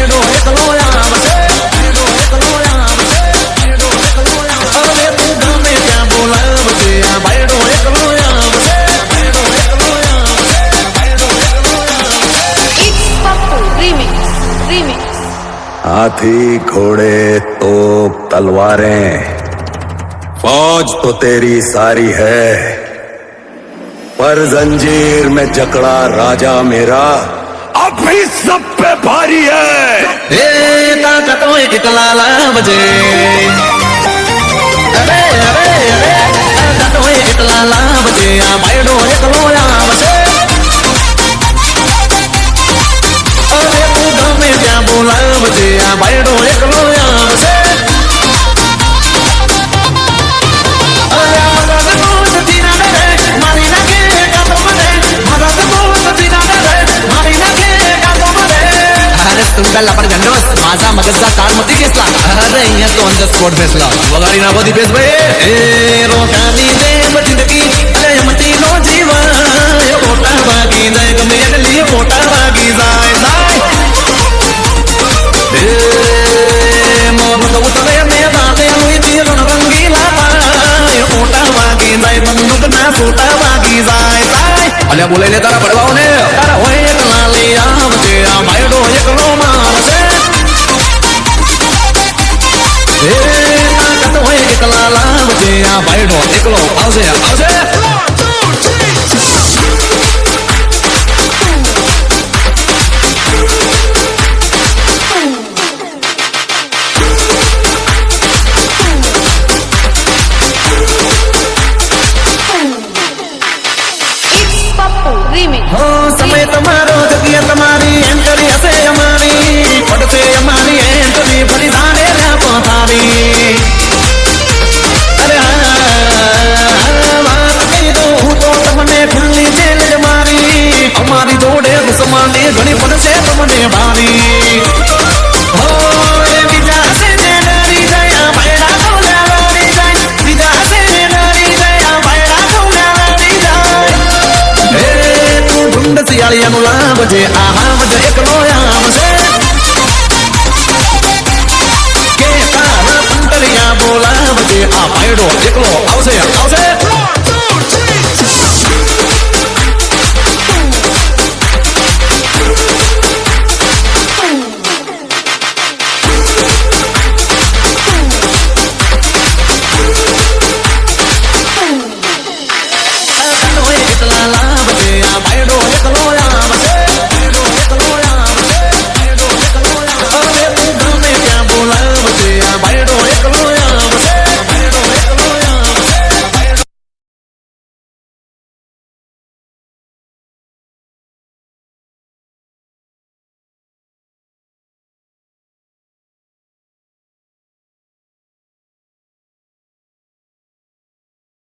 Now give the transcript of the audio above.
ભાઈડો એકલો આવશે, ભાઈડો એકલો આવશે, ભાઈડો એકલો આવશે. અરે તું ગમે ત્યાં બોલાવજે, આ ભાઈડો એકલો આવશે, ભાઈડો એકલો આવશે, ભાઈડો એકલો આવશે. It's Pappu Remix, Remix. हाथी घोड़े तोप तलवारें फौज तो तेरी सारी है, पर जंजीर में जकड़ा राजा मेरा अब भी सब पे भारी है. એ તાકાત હોય એકલા લાવજે, અરે અરે અરે તાકાત હોય એકલા લાવજે, આ ભાઈડો એકલો આવશે. અરે તું ગમે ત્યાં બોલાવજે, આ ભાઈડો એકલો આવશે. અરે મદદ નથી ના ડરે, મારી નાખે કાતો મને, મદદ નથી ના ડરે, મારી નાખે કાતો મને. अरे तुम पहला पर गंडोस माझा मगजचा काळ मती घेतला. अरे અહીંયા તો ઓન ધ સ્પોટ બેસલા વગાડી નાખો દીપેશ ભાઈ. એ રોકાની દે જિંદગી અરે મતી નો જીવન, મોટા ભાગી જાય ગમે એટલી મોટા ભાગી જાય જાય. એ મોર તો ઉતરે મે બાદે હુઈ જીવન રંગીલા પાય, મોટા ભાગી જાય બંદૂક ના છોટા ભાગી જાય જાય. અલ્યા બોલે લે તારા પડવાઓ ને તારા હોય એકલા લઈ આવજે, આ ભાઈડો એકલો મારશે. એ તાકાત હોય એકલા લાવજે, આ ભાઈડો એકલો આવશે આવશે. It's Pappu Remix. હો સમય તમારો જગ્યા તમારી એન્ટ્રી હશે અમારી, પડશે અમારી એન્ટ્રી ફરી જાણે પહોંચાવી. અરે હા વાત કહી દઉં હું તો તમને ખુલ્લી ચેલેન્જ મારી, અમારી જોડે દુશ્મની ઘણી પડશે તમને ભારી. હો એ બીજા હશે ને ડરી જાય, ભાઈડા તો લડી જાય, બીજા હશે ને ડરી જાય, ભાઈડા તો લડી જાય. એ તું ઢુંડ શિયાળિયાનું લાવજે, આ હાવજ એકલો